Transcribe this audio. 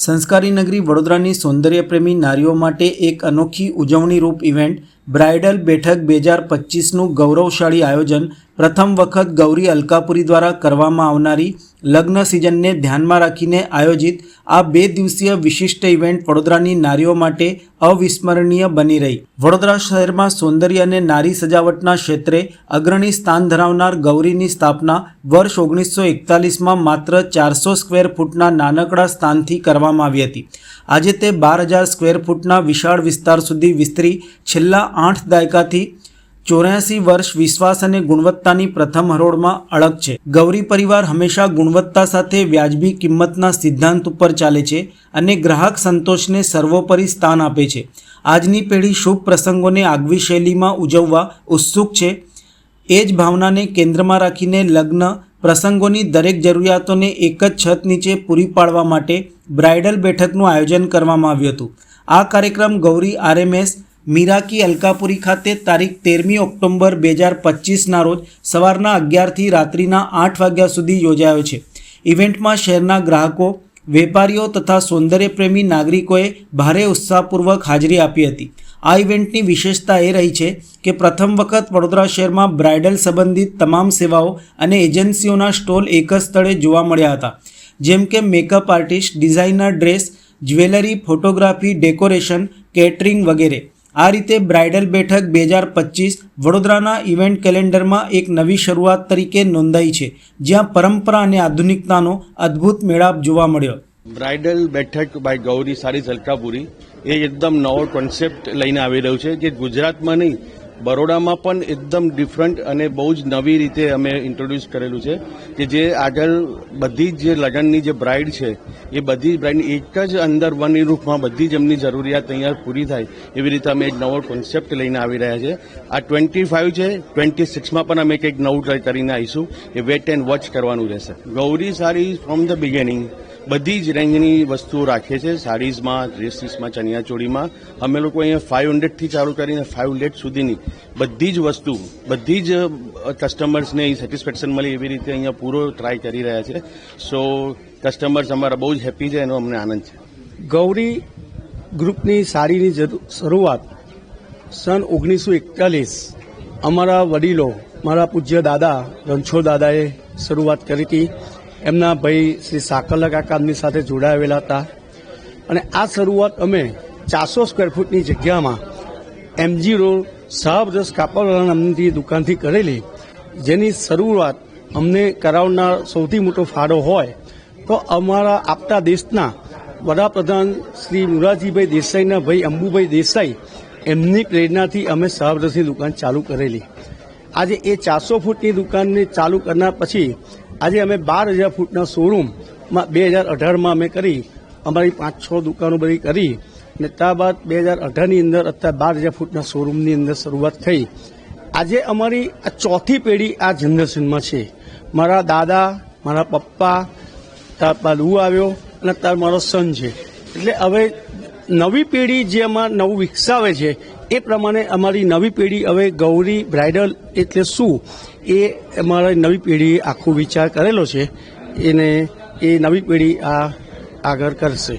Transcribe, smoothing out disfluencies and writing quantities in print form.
સંસ્કારી નગરી વડોદરાની સૌંદર્યપ્રેમી નારીઓ માટે એક અનોખી ઉજવણીરૂપ ઇવેન્ટ બ્રાઇડલ બેઠક 2025નું ગૌરવશાળી આયોજન પ્રથમ વખત ગૌરી અલકાપુરી દ્વારા કરવામાં આવનારી લગ્ન સિઝનને ધ્યાનમાં રાખીને આયોજિત આ 2 દિવસીય વિશિષ્ટ ઇવેન્ટ વડોદરાની નારીઓ માટે અવિસ્મરણીય બની રહી। વડોદરા શહેરમાં સૌંદર્ય અને નારી સજાવટના ક્ષેત્રે અગ્રણી સ્થાન ધરાવનાર ગૌરીની સ્થાપના વર્ષ 1941માં માત્ર 400 સ્ક્વેર ફૂટના નાનકડા સ્થાનથી કરવામાં આવી હતી। આજે તે 12,000 સ્ક્વેર ફૂટના વિશાળ વિસ્તાર સુધી વિસ્તરી છેલ્લા 8 દાયકાથી 84 વર્ષ વિશ્વાસ અને ગુણવત્તાની પ્રથમ હરોળમાં અળગ છે। ગૌરી પરિવાર હંમેશા ગુણવત્તા સાથે વ્યાજબી કિંમતના સિદ્ધાંત ઉપર ચાલે છે અને ગ્રાહક સંતોષને સર્વોપરી સ્થાન આપે છે। આજની પેઢી શુભ પ્રસંગોને આગવી શૈલીમાં ઉજવવા ઉત્સુક છે। એ જ ભાવનાને કેન્દ્રમાં રાખીને લગ્ન પ્રસંગોની દરેક જરૂરિયાતોને એક જ છત નીચે પૂરી પાડવા માટે બ્રાઇડલ બેઠકનું આયોજન કરવામાં આવ્યું હતું। આ કાર્યક્રમ ગૌરી RMS મીરાકી અલકાપુરી ખાતે તારીખ 13મી ઓક્ટોબર 2025ના રોજ સવારના 11થી રાત્રિના 8 વાગ્યા સુધી યોજાયો છે। ઇવેન્ટમાં શહેરના ગ્રાહકો, વેપારીઓ તથા સૌંદર્યપ્રેમી નાગરિકોએ ભારે ઉત્સાહપૂર્વક હાજરી આપી હતી। આ ઇવેન્ટની વિશેષતા એ રહી છે કે પ્રથમ વખત વડોદરા શહેરમાં બ્રાઇડલ સંબંધિત તમામ સેવાઓ અને એજન્સીઓના સ્ટોલ એક જ સ્થળે જોવા મળ્યા હતા, જેમ કે makeup artist, designer dress, jewellery, photography, decoration, catering વગેરે। આ રીતે બ્રાઇડલ બેઠક 2025 વડોદરાના ઇવેન્ટ કેલેન્ડરમાં એક નવી શરૂઆત તરીકે નોંધાઈ છે, જ્યાં પરંપરા અને આધુનિકતાનો અદ્ભુત મેળાપ જોવા મળ્યો। બ્રાઇડલ બેઠક બાય ગૌરી સારીઝ અલકાપુરી એ એકદમ નવો કોન્સેપ્ટ લઈને આવી રહ્યું છે, જે ગુજરાતમાં નહીં બરોડામાં પણ એકદમ ડિફરન્ટ અને બહુ જ નવી રીતે અમે ઇન્ટ્રોડ્યુસ કરેલું છે, કે જે આગળ બધી જ લગ્નની જે બ્રાઇડ છે એ બધી બ્રાઇડની એક જ અંદર વન રૂફમાં બધી જ એમની જરૂરિયાત અહીંયા પૂરી થાય એવી રીતે અમે એક નવો કોન્સેપ્ટ લઈને આવી રહ્યા છે। આ 25 છે, 26માં પણ અમે કંઈક નવું ટ્રાય કરીને આવીશું, એ વેટ એન્ડ વોચ કરવાનું રહેશે। Gauri sari from the beginning બધી જ રેન્જની વસ્તુઓ રાખીએ છીએ, સાડીઝમાં, ડ્રેસીસમાં, ચણિયાચોળીમાં। અમે લોકો અહીંયા 500થી ચાલુ કરીને 5 લેખ સુધીની બધી જ વસ્તુ બધી જ કસ્ટમર્સને સેટિસ્ફેક્શન મળે એવી રીતે અહીંયા પૂરો ટ્રાય કરી રહ્યા છે। સો કસ્ટમર્સ અમારા બહુ જ હેપી છે, એનો અમને આનંદ છે। ગૌરી ગ્રુપની સાડીની શરૂઆત સન 1941 અમારા વડીલો, મારા પૂજ્ય દાદા રણછોડ દાદાએ શરૂઆત કરી હતી। એમના ભાઈ શ્રી સાકરલા કાકા એમની સાથે જોડાયેલા હતા અને આ શરૂઆત અમે 400 સ્ક્વેર ફૂટની જગ્યામાં MG રોડ શાહબ્રસ કાપડવાળા નામની દુકાનથી કરેલી, જેની શરૂઆત અમને કરાવનાર સૌથી મોટો ફાળો હોય તો અમારા આપતા દેશના વડાપ્રધાન શ્રી મોરારજીભાઈ દેસાઈના ભાઈ અંબુભાઈ દેસાઈ, એમની પ્રેરણાથી અમે શાહબ્રસની દુકાન ચાલુ કરેલી। આજે એ 400 ફૂટની દુકાનને ચાલુ કરનાર પછી આજે અમે 12,000 ફૂટના શોરૂમમાં 2018માં અમે કરી, અમારી 5-6 દુકાનો બધી કરી અને ત્યારબાદ 2018ની અંદર અત્યારે 12,000 ફૂટના શોરૂમની અંદર શરૂઆત થઈ। આજે અમારી આ ચોથી પેઢી આ જનરેશનમાં છે। મારા દાદા, મારા પપ્પા, ત્યારબાદ હું આવ્યો અને અત્યારે મારો સન છે। એટલે હવે નવી પેઢી જે અમારે નવું વિકસાવે છે એ પ્રમાણે અમારી નવી પેઢી હવે ગૌરી બ્રાઇડલ એટલે શું એ અમારી નવી પેઢીએ આખો વિચાર કરેલો છે, એને એ નવી પેઢી આ આગળ કરશે।